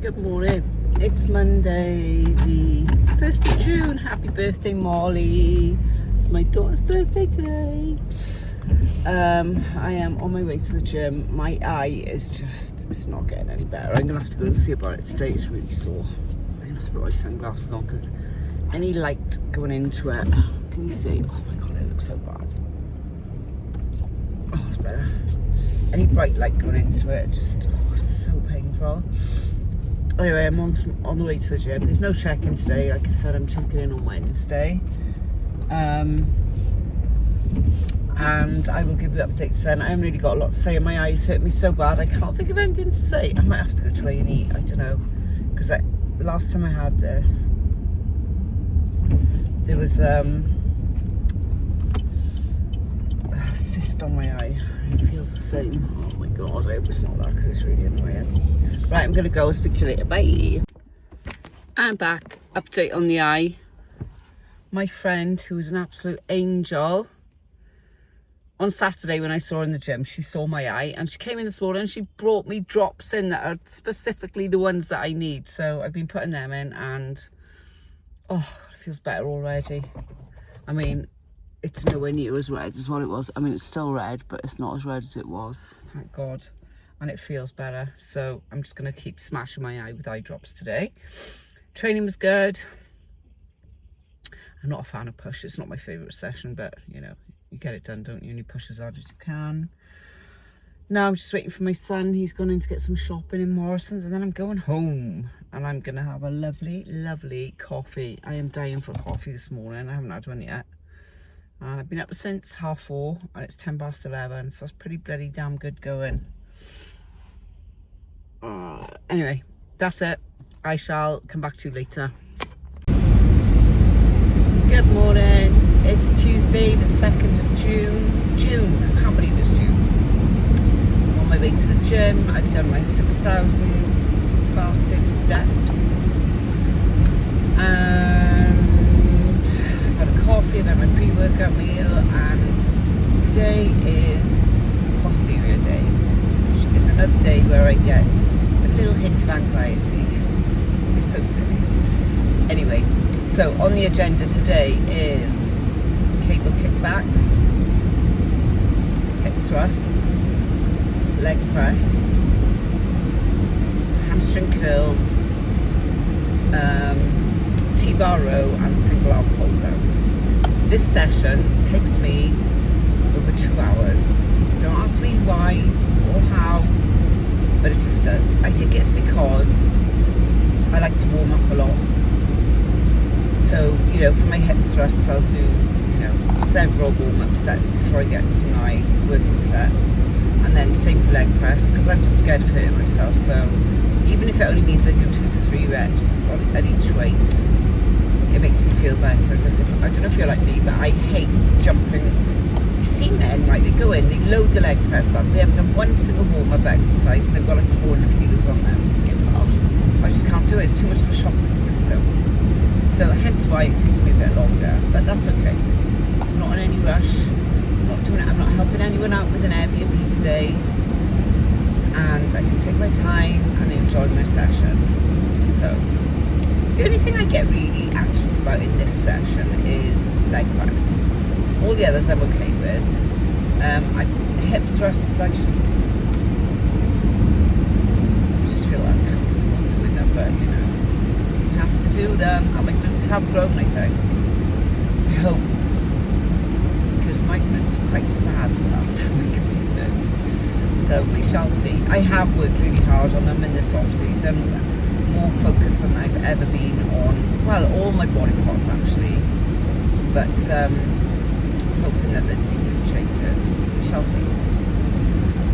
Good morning. It's Monday, the 1st of June. Happy birthday, Molly. It's my daughter's birthday today. I am on my way to the gym. My eye is just, it's not getting any better. I'm going to have to go and see about it today. It's really sore. I'm going to have to put my sunglasses on because any light going into it, can you see? Oh my God, it looks so bad. Oh, it's better. Any bright light going into it, just, oh, it's so painful. Anyway, I'm on the way to the gym. There's no check-in today. Like I said, I'm checking in on Wednesday. And I will give you updates then. I haven't really got a lot to say, and my eyes hurt me so bad I can't think of anything to say. I might have to go to A&E, I don't know. Because last time I had this, there was a cyst on my eye. It feels the same. Oh my God, I hope it's not that because it's really annoying. Right, I'm going to go. I'll speak to you later. Bye. I'm back. Update on the eye. My friend, who is an absolute angel, on Saturday when I saw her in the gym, she saw my eye and she came in this morning and she brought me drops in that are specifically the ones that I need. So I've been putting them in and, oh, it feels better already. I mean, it's nowhere near as red as what it was. I mean, it's still red, but it's not as red as it was, thank God. And it feels better. So I'm just going to keep smashing my eye with eye drops today. Training was good. I'm not a fan of push. It's not my favourite session, but, you know, you get it done, don't you? And you push as hard as you can. Now I'm just waiting for my son. He's gone in to get some shopping in Morrison's, and then I'm going home. And I'm going to have a lovely, lovely coffee. I am dying for a coffee this morning. I haven't had one yet. And I've been up since 4:30, and it's 11:10, so that's pretty bloody damn good going. Anyway, that's it. I shall come back to you later. Good morning. It's Tuesday, the 2nd of June. I can't believe it's June. I'm on my way to the gym. I've done my 6,000 fasted steps. And I've had a coffee, I've had my pre-workout meal, and today is posterior day, which is another day where I get a little hint of anxiety. It's so silly. Anyway, so on the agenda today is cable kickbacks, hip thrusts, leg press, hamstring curls, T-bar row and single arm pull downs. This session takes me over 2 hours. Don't ask me why or how, but it just does. I think it's because I like to warm up a lot. So, you know, for my hip thrusts, I'll do, you know, several warm-up sets before I get to my working set. And then same for leg press, because I'm just scared of hurting myself. So even if it only means I do 2 to 3 reps at each weight, it makes me feel better. Because I don't know if you're like me, but I hate jumping. You see men, right, they go in, they load the leg press up, they haven't done one single warm-up exercise, and they've got like 400 kilos on them. I'm thinking, oh, I just can't do it, it's too much of a shock to the system. So hence why it takes me a bit longer, but that's okay. I'm not in any rush. I'm not doing it. I'm not helping anyone out with an Airbnb today, and I can take my time and enjoy my session. So the only thing I get really anxious about in this session is leg press. All the others I'm okay with. Hip thrusts, I just feel uncomfortable doing them, but you know, have to do them, and my glutes have grown, I think. I hope, because my glutes were quite sad the last time I competed. So we shall see. I have worked really hard on them in this off season, more focused than I've ever been on, well, all my body parts actually, but hoping that there's been some changes. We shall see.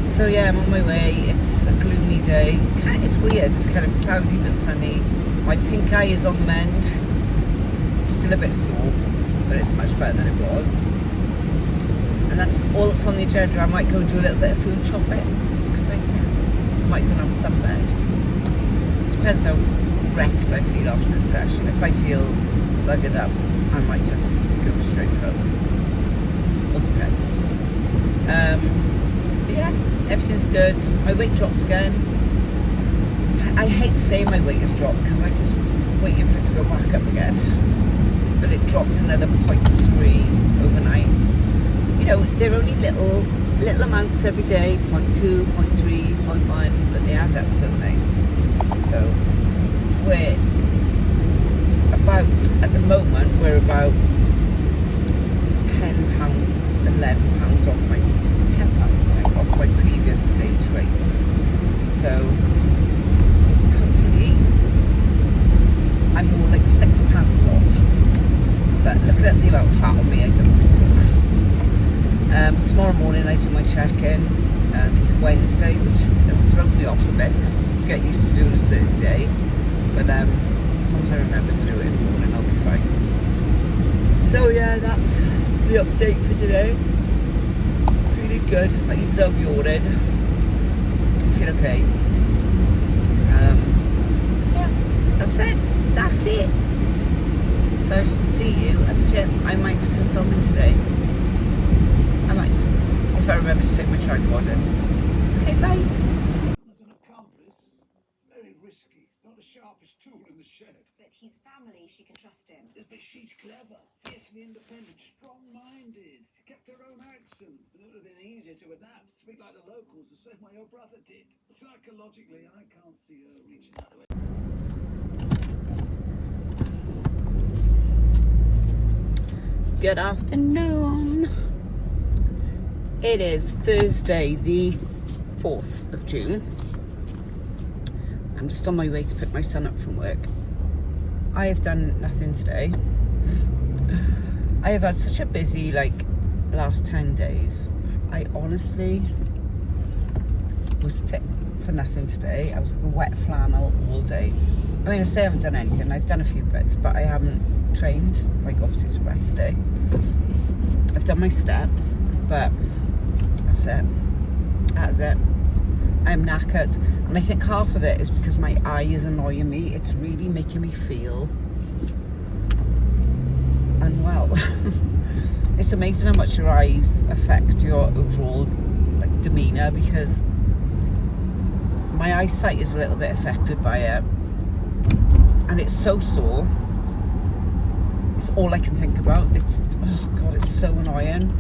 So yeah, I'm on my way. It's a gloomy day. It's weird, it's kind of cloudy but sunny. My pink eye is on the mend. Still a bit sore, but it's much better than it was. And that's all that's on the agenda. I might go and do a little bit of food shopping. Exciting. I might go and have a sunbed. Depends how wrecked I feel after this session. If I feel buggered up, I might just go straight home. All depends. But yeah, everything's good. My weight dropped again. I hate saying my weight has dropped because I just waiting for it to go back up again. But it dropped another 0.3 overnight. You know, they're only little amounts every day, 0.2, 0.3, 0.1, but they add up, don't they? So we're about, at the moment, we're about £10, £11 off my, £10 I think, off my previous stage weight. So hopefully I'm more like £6 off. But looking at the amount of fat on me, I don't think so. Tomorrow morning I do my check-in. It's a Wednesday, which has thrown me off a bit because you get used to doing a certain day. But as long as I remember to do it in the morning, I'll be fine. So yeah, that's the update for today. Feeling good, even though I'm yawning. I feel okay. Yeah, that's it. So I should see you at the gym. I might do some filming today. I might, if I remember to take my tripod in. Okay, bye. As an accomplice, very risky. Not the sharpest tool in the shed. But he's family, she can trust him. Yes, but she's clever, fiercely independent, strong-minded. She kept her own accent. It would have been easier to adapt, speak like the locals, the same way your brother did. Psychologically, I can't see her reaching that way. Good afternoon. It is Thursday, the 4th of June. I'm just on my way to pick my son up from work. I have done nothing today. I have had such a busy, last 10 days. I honestly was fit for nothing today. I was like a wet flannel all day. I mean, I say I haven't done anything. I've done a few bits, but I haven't trained. Obviously it's a rest day. I've done my steps, but that's it. I'm knackered, and I think half of it is because my eye is annoying me. It's really making me feel unwell. It's amazing how much your eyes affect your overall demeanour, because my eyesight is a little bit affected by it, and it's so sore. It's all I can think about. It's, oh God, it's so annoying.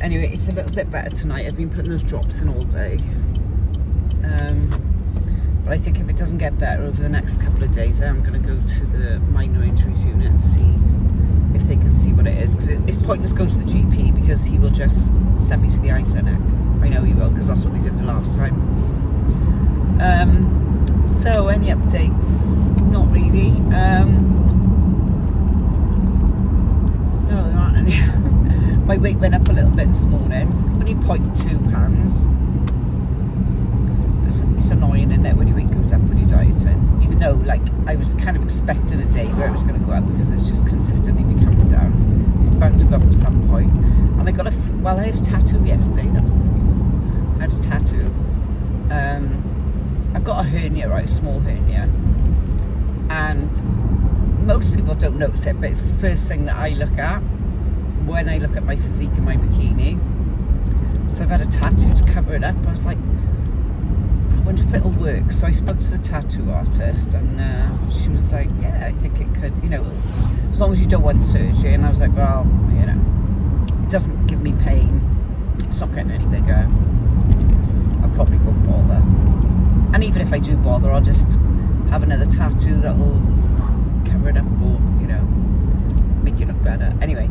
Anyway, it's a little bit better tonight. I've been putting those drops in all day. But I think if it doesn't get better over the next couple of days, I am going to go to the minor injuries unit and see if they can see what it is. Because it's pointless going to the GP, because he will just send me to the eye clinic. I know he will, because that's what they did the last time. So any updates? Not really. No, there aren't any. My weight went up a little bit this morning, only 0.2 pounds. It's annoying, isn't it, when your weight goes up when you're dieting? Even though, I was kind of expecting a day where it was going to go up, because it's just consistently been coming down. It's bound to go up at some point. And I got I had a tattoo yesterday. That's the news. I had a tattoo. I've got a hernia, right, a small hernia, and most people don't notice it, but it's the first thing that I look at when I look at my physique in my bikini. So I've had a tattoo to cover it up. I was like, I wonder if it'll work. So I spoke to the tattoo artist, and she was like, yeah, I think it could, as long as you don't want surgery. And I was like, well, it doesn't give me pain. It's not getting any bigger. I probably won't bother. And even if I do bother, I'll just have another tattoo that will cover it up, or, make it look better. Anyway,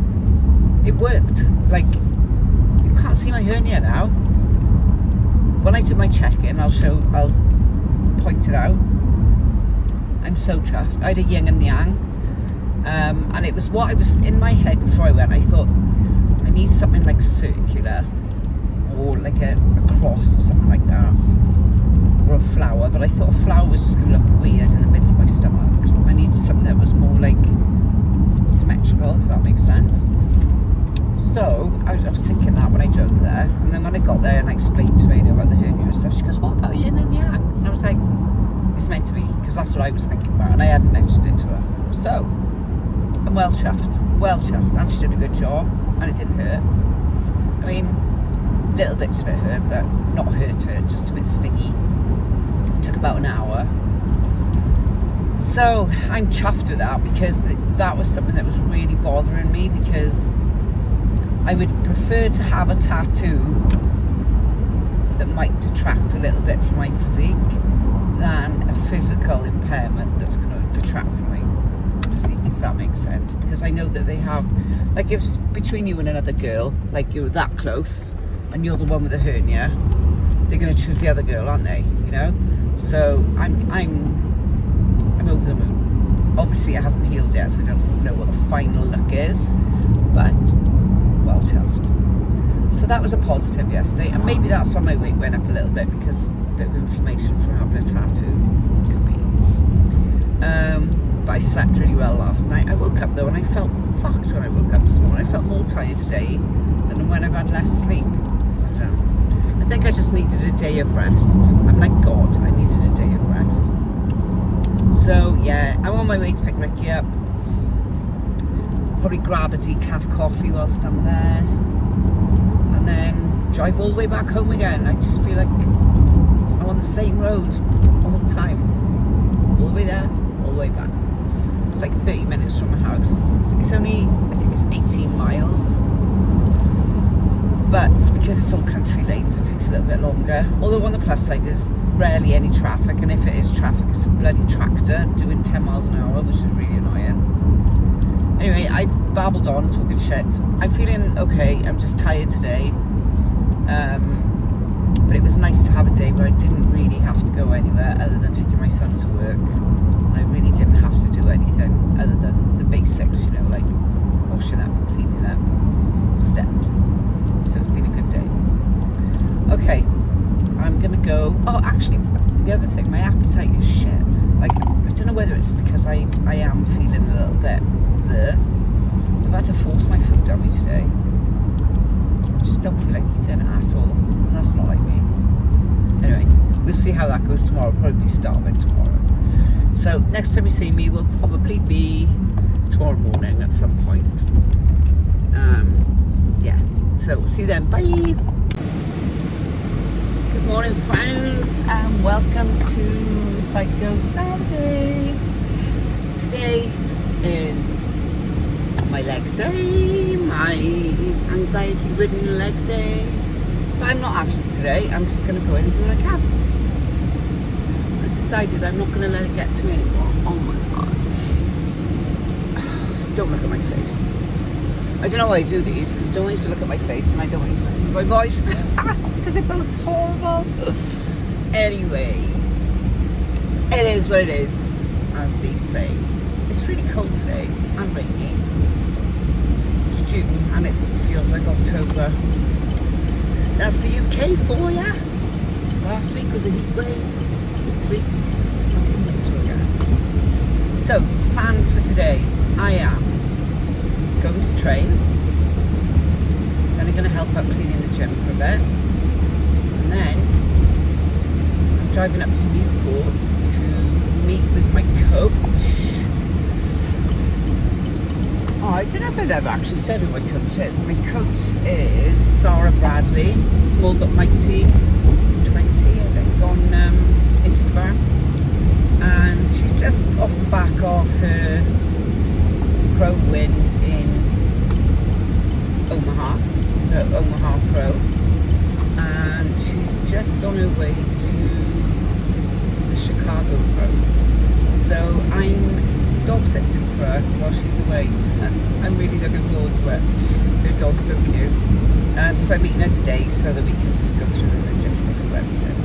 it worked. You can't see my hernia now. When I do my check-in, I'll point it out. I'm so chuffed. I had a yin and yang. And it was what I was in my head before I went. I thought, I need something circular, or a cross or something like that, or a flower. But I thought a flower was just going to look weird in the middle of my stomach. I needed something that was more symmetrical, if that makes sense. So I was thinking that when I drove there, and then when I got there and I explained to her about the hernia and stuff, she goes, what about yin and yang? And I was like, it's meant to be, because that's what I was thinking about, and I hadn't mentioned it to her. So I'm well chuffed, and she did a good job, and it didn't hurt. I mean, little bits of it hurt, but not hurt, just a bit stingy. It took about an hour. So I'm chuffed with that because that was something that was really bothering me, because I would prefer to have a tattoo that might detract a little bit from my physique than a physical impairment that's going to detract from my physique, if that makes sense. Because I know that they have, like, if it's between you and another girl, like you're that close and you're the one with the hernia, they're going to choose the other girl, aren't they? You know. So I'm over the moon. Obviously, it hasn't healed yet, so I don't know what the final look is, but well chuffed. So that was a positive yesterday, and maybe that's why my weight went up a little bit, because a bit of inflammation from having a tattoo could be. But I slept really well last night. I woke up though and I felt fucked when I woke up this morning. I felt more tired today than when I've had less sleep. I think I just needed a day of rest. I'm like God, I needed a day of rest. So yeah, I'm on my way to pick Ricky up. Probably grab a decaf coffee whilst I'm there, and then drive all the way back home again. I just feel like I'm on the same road all the time, all the way there, all the way back. It's like 30 minutes from my house. It's only, I think it's 18 miles, but because it's all country lanes, it takes a little bit longer. Although on the plus side, there's rarely any traffic, and if it is traffic, it's a bloody tractor doing 10 miles an hour, which is really annoying. Anyway, I've babbled on, talking shit. I'm feeling okay. I'm just tired today. But it was nice to have a day where I didn't really have to go anywhere other than taking my son to work. I really didn't have to do anything other than the basics, you know, like washing up, cleaning up, steps. So it's been a good day. Okay, I'm gonna go. Oh, actually, the other thing, my appetite is shit. Like, I don't know whether it's because I am feeling a little bit bleh. I've had to force my food down me today. I just don't feel like eating at all, and that's not like me. Anyway, we'll see how that goes tomorrow. I'll probably be starving tomorrow. So next time you see me will probably be tomorrow morning at some point. Yeah, so we'll see you then. Bye. Good morning, friends, and welcome to Psycho Saturday. Today is my leg day, my anxiety-ridden leg day. But I'm not anxious today. I'm just going to go in and do what I can. I decided I'm not going to let it get to me anymore. Oh my God. Don't look at my face. I don't know why I do these, because I don't want you to look at my face and I don't want you to listen to my voice, because they're both horrible. Anyway, it is what it is, as they say. It's really cold today and rainy. It's June and it feels like October. That's the UK for ya. Last week was a heat wave. This week it's fucking winter again. So, plans for today. I am going to train. Then I'm going to help out cleaning the gym for a bit. And then I'm driving up to Newport to meet with my coach. Oh, I don't know if I've ever actually said who my coach is. My coach is Sarah Bradley, Small But Mighty 20, I think, on Instagram. And she's just off the back of her pro win in Omaha, the Omaha Pro. And she's just on her way to the Chicago Pro. So I'm dog sitting for her while she's away. I'm really looking forward to it. Her dog's so cute. So I'm meeting her today so that we can just go through the logistics of everything.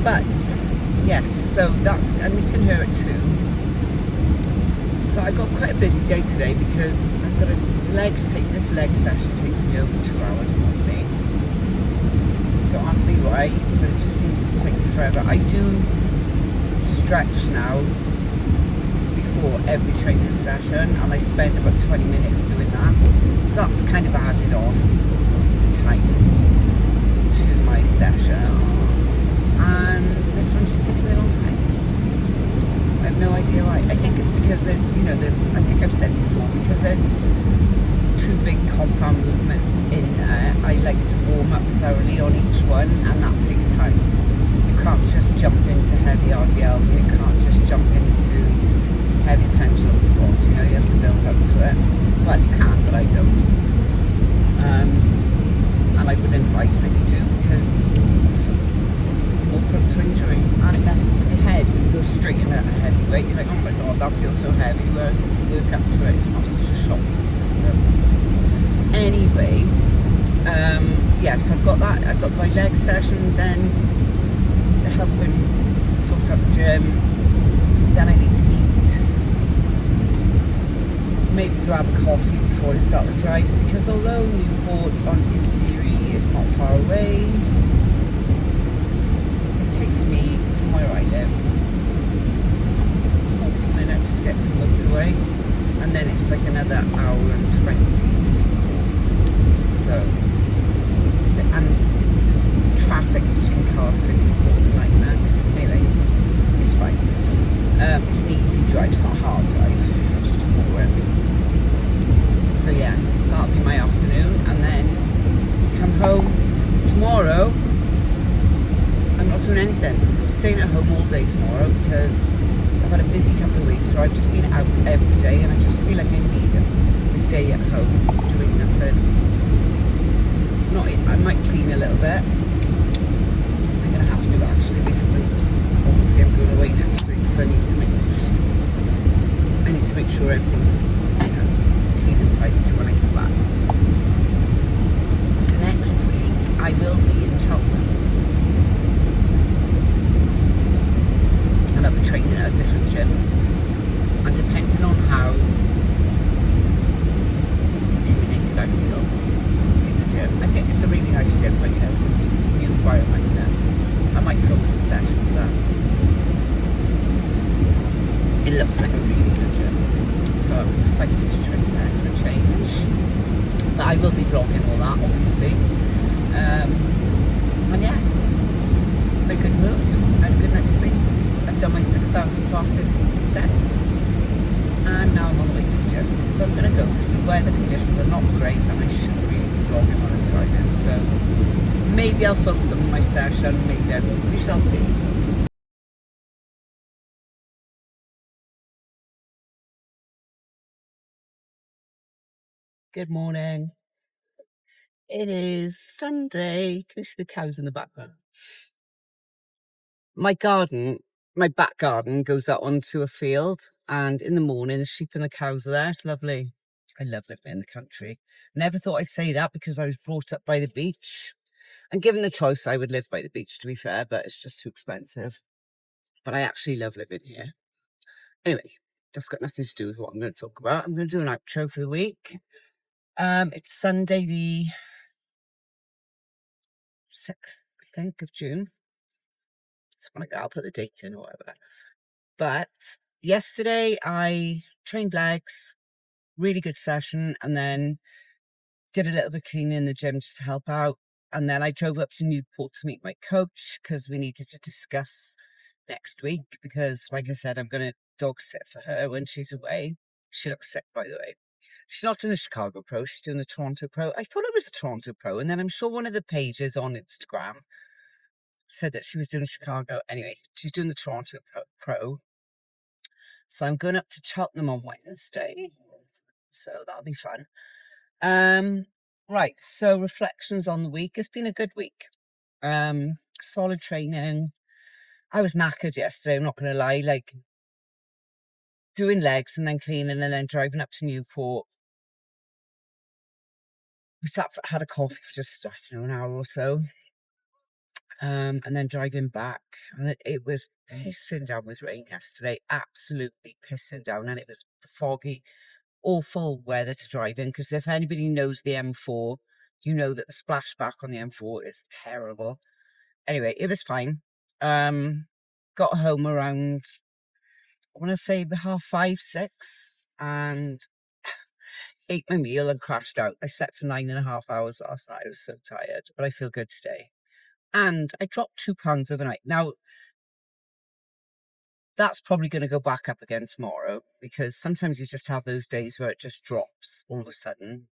But yes, so I'm meeting her at 2. So I got quite a busy day today because I've got this leg session takes me over 2 hours normally. Don't ask me why, but it just seems to take me forever. I do stretch now before every training session, and I spend about 20 minutes doing that. So that's kind of added on time to my sessions, and this one just takes me a long time. I have no idea why. I think it's because there's, I think I've said before, because there's 2 big compound movements in there. I like to warm up thoroughly on each one, and that takes time. can't just jump into heavy RDLs, and you can't just jump into heavy pendulum squats. You know, you have to build up to it. Well, you can, but I don't. And I would advise that you do, because more prone to injury, and it messes with your head. When you go straight in at a heavy weight, you're like, oh my god, that feels so heavy. Whereas if you work up to it, it's not such a shock to the system. Anyway, so I've got that. I've got my leg session, then helping sort out the gym. Then I need to eat. Maybe grab a coffee before I start the drive, because although Newport, in theory, is not far away, it takes me from where I live 40 minutes to get to the motorway, and then it's like another hour and 20 to Newport. So and traffic between Cardiff and Newport is a nightmare. Anyway, it's fine. It's an easy drive, it's not a hard drive. It's just boring. So yeah, that'll be my afternoon, and then come home. Tomorrow, I'm not doing anything. I'm staying at home all day tomorrow, because I've had a busy couple of weeks, so I've just been out every day, and I just feel like I need a day at home doing nothing. I might clean a little bit. I'm going to have to, actually, because obviously I'm going away next week, so I need to make sure everything's, clean and tidy for when I come back. So next week I will be in Cheltenham, and I'll be training at a different gym, and depending on how intimidated I feel in the gym, I think it's a really nice gym, but it's a new environment. I might film some sessions there. It looks like a really good gym, so I'm excited to train there for a change. But I will be vlogging all that, obviously. And yeah, in a good mood, I had a good night's sleep. I've done my 6,000 fasted steps, and now I'm on the way to the gym. So I'm going to go, because the weather conditions are not great, and I shouldn't really be vlogging when I'm driving. So maybe I'll film some of my session, maybe I won't. We shall see. Good morning. It is Sunday. Can you see the cows in the background? My back garden goes out onto a field, and in the morning the sheep and the cows are there. It's lovely. I love living in the country. Never thought I'd say that, because I was brought up by the beach, and given the choice I would live by the beach, to be fair, but it's just too expensive. But I actually love living here. Anyway, that's got nothing to do with what I'm going to talk about. I'm going to do an outro for the week. It's Sunday the 6th, I think, of June. Something like that. I'll put the date in or whatever. But yesterday I trained legs, really good session, and then did a little bit of cleaning in the gym just to help out. And then I drove up to Newport to meet my coach, because we needed to discuss next week, because like I said, I'm going to dog sit for her when she's away. She looks sick, by the way. She's not doing the Chicago Pro, she's doing the Toronto Pro. I thought it was the Toronto Pro, and then I'm sure one of the pages on Instagram said that she was doing Chicago. Anyway, she's doing the Toronto Pro. So I'm going up to Cheltenham on Wednesday. So that'll be fun. Right, so reflections on the week. It's been a good week. Solid training. I was knackered yesterday, I'm not going to lie. Like, doing legs and then cleaning and then driving up to Newport. We had a coffee for just, I don't know, an hour or so. And then driving back, and it was pissing down with rain yesterday, absolutely pissing down, and it was foggy, awful weather to drive in, because if anybody knows the M4, you know that the splashback on the M4 is terrible. Anyway, it was fine. Got home around, I want to say 5:30, 6, and ate my meal and crashed out. I slept for 9.5 hours last night. I was so tired, but I feel good today. And I dropped 2 pounds overnight. Now, that's probably going to go back up again tomorrow, because sometimes you just have those days where it just drops all of a sudden.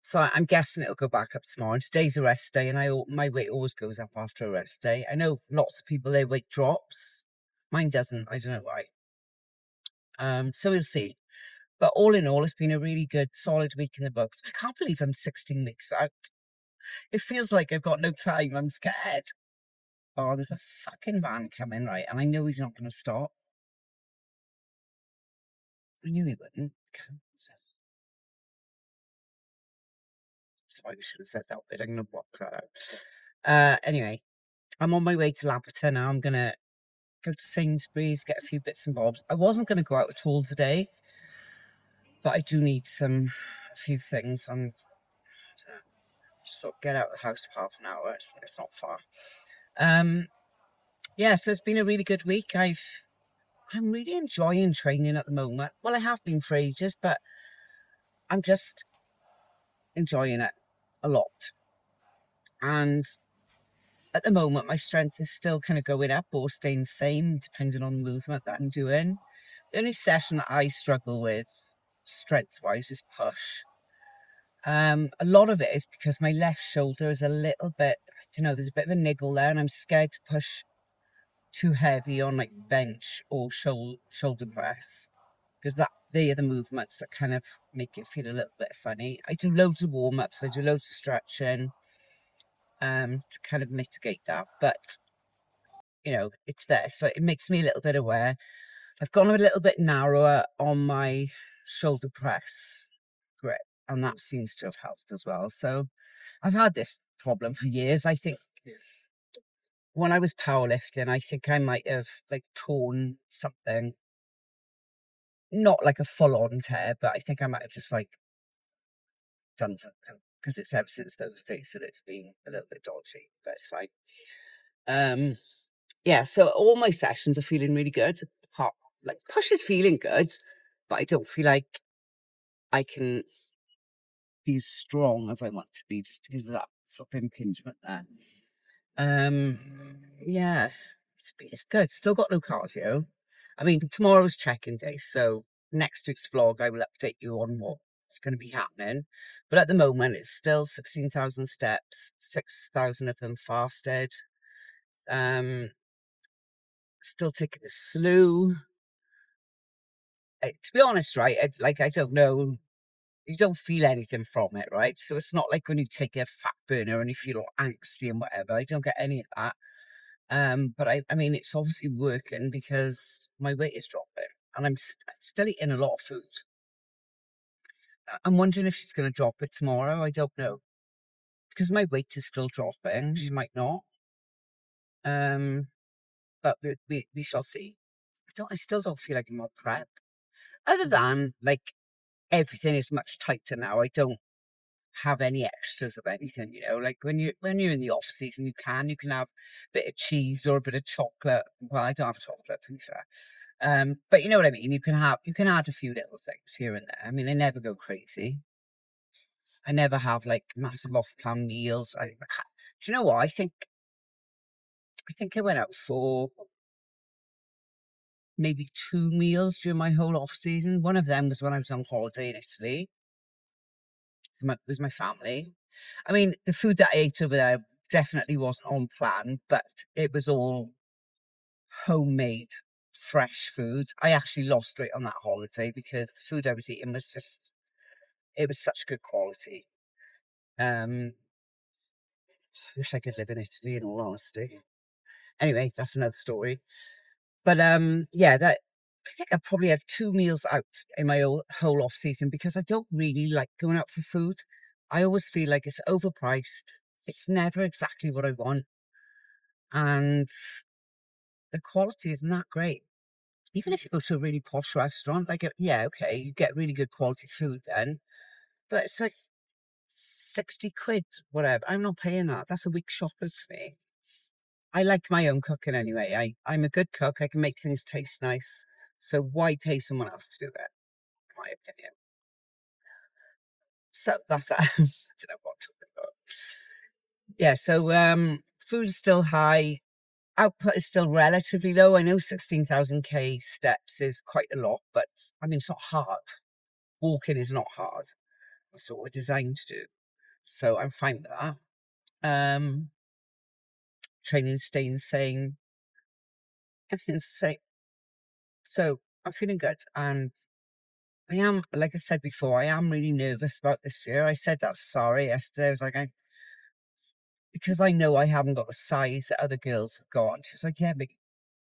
So I'm guessing it'll go back up tomorrow. And today's a rest day, and my weight always goes up after a rest day. I know lots of people, their weight drops. Mine doesn't. I don't know why. So we'll see. But all in all, it's been a really good, solid week in the books. I can't believe I'm 16 weeks out. It feels like I've got no time. I'm scared. Oh, there's a fucking van coming, right? And I know he's not going to stop. I knew he wouldn't. Sorry, I should have said that bit. I'm going to block that out. Anyway, I'm on my way to Lampton now. I'm going to go to Sainsbury's, get a few bits and bobs. I wasn't going to go out at all today, but I do need a few things. I'm just sort of get out of the house for half an hour. It's not far. Yeah, so it's been a really good week. I'm really enjoying training at the moment. Well, I have been for ages, but I'm just enjoying it a lot. And at the moment, my strength is still kind of going up or staying the same, depending on the movement that I'm doing. The only session that I struggle with, strength-wise, is push. A lot of it is because my left shoulder is a little bit, I don't know, there's a bit of a niggle there, and I'm scared to push too heavy on like bench or shoulder press, because they are the movements that kind of make it feel a little bit funny. I do loads of warm-ups, I do loads of stretching to kind of mitigate that, but you know, it's there, so it makes me a little bit aware. I've gone a little bit narrower on my shoulder press grip, and that seems to have helped as well. So I've had this problem for years. I think when I was powerlifting, I think I might have like torn something, not like a full-on tear, but I think I might have just like done something, because it's ever since those days that it's been a little bit dodgy, but it's fine. Yeah, so all my sessions are feeling really good. Like push is feeling good, but I don't feel like I can be as strong as I want to be just because of that sort of impingement there. Yeah, it's good. Still got no cardio. I mean, tomorrow's check-in day, so next week's vlog I will update you on what's going to be happening. But at the moment, it's still 16,000 steps, 6,000 of them fasted. Still taking the slew. To be honest, right, I don't know. You don't feel anything from it, right? So it's not like when you take a fat burner and you feel all angsty and whatever. I don't get any of that. But I mean, it's obviously working because my weight is dropping, and I'm still eating a lot of food. I'm wondering if she's going to drop it tomorrow. I don't know, because my weight is still dropping. She might not. But we shall see. I still don't feel like I'm on prep, other than like everything is much tighter now. I don't have any extras of anything, you know, like when you're in the off season, you can have a bit of cheese or a bit of chocolate. Well, I don't have chocolate, to be fair, but you know what I mean. You can add a few little things here and there. I mean, I never go crazy. I never have like massive off-plan meals. Do you know what? I think I went out for maybe 2 meals during my whole off season. One of them was when I was on holiday in Italy with my family. I mean, the food that I ate over there definitely wasn't on plan, but it was all homemade, fresh food. I actually lost weight on that holiday because the food I was eating was it was such good quality. I wish I could live in Italy, in all honesty. Anyway, that's another story. But yeah, I think I probably had 2 meals out in my whole off season because I don't really like going out for food. I always feel like it's overpriced. It's never exactly what I want, and the quality isn't that great. Even if you go to a really posh restaurant, like yeah, okay, you get really good quality food then, but it's like 60 quid, whatever. I'm not paying that. That's a week shopping for me. I like my own cooking anyway. I'm a good cook. I can make things taste nice. So why pay someone else to do that, in my opinion? So that's that. I don't know what I'm talking about. Yeah, so food is still high. Output is still relatively low. I know 16,000 K steps is quite a lot, but I mean, it's not hard. Walking is not hard. That's what we're designed to do. So I'm fine with that. Training's staying the same. Everything's the same. So I'm feeling good. And I am, like I said before, I am really nervous about this year. I said that sorry yesterday. I was like, because I know I haven't got the size that other girls have got. And she was like, yeah, but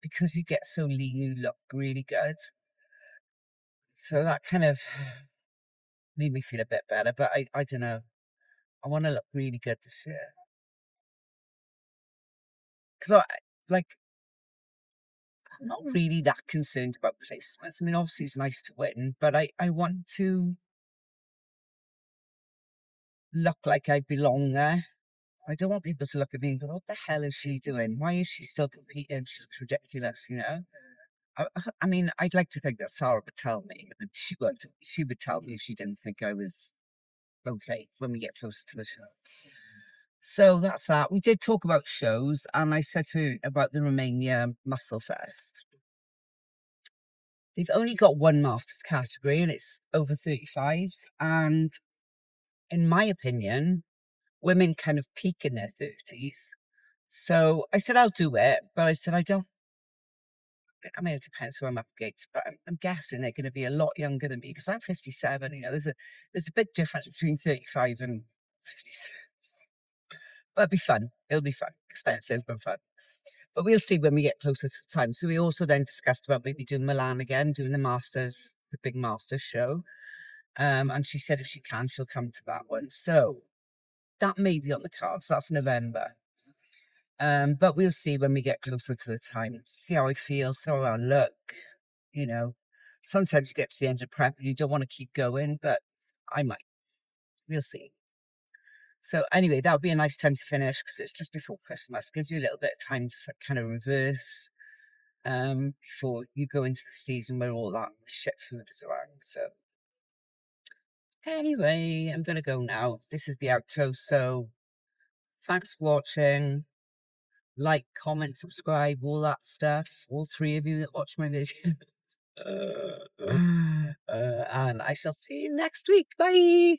because you get so lean, you look really good. So that kind of made me feel a bit better. But I don't know. I want to look really good this year. Because I'm not really that concerned about placements. I mean, obviously it's nice to win, but I want to look like I belong there. I don't want people to look at me and go, what the hell is she doing? Why is she still competing? She looks ridiculous, you know? I mean, I'd like to think that Sarah would tell me, and she would. She would tell me if she didn't think I was okay when we get closer to the show. So that's that. We did talk about shows, and I said to her about the Romania Muscle Fest. They've only got one Masters category, and it's over 35s. And in my opinion, women kind of peak in their 30s. So I said, I'll do it. But I said, I mean, it depends who I'm up against, but I'm guessing they're going to be a lot younger than me because I'm 57. You know, there's a big difference between 35 and 57. But it'll be fun. It'll be fun. Expensive, but fun. But we'll see when we get closer to the time. So we also then discussed about maybe doing Milan again, doing the big Masters show. And she said if she can, she'll come to that one. So that may be on the cards. That's November. But we'll see when we get closer to the time. See how I feel, see how I look. You know, sometimes you get to the end of prep and you don't want to keep going, but I might. We'll see. So anyway, that would be a nice time to finish because it's just before Christmas. Gives you a little bit of time to kind of reverse before you go into the season where all that shit food is around. So anyway, I'm going to go now. This is the outro. So thanks for watching. Like, comment, subscribe, all that stuff. All three of you that watch my video. And I shall see you next week. Bye.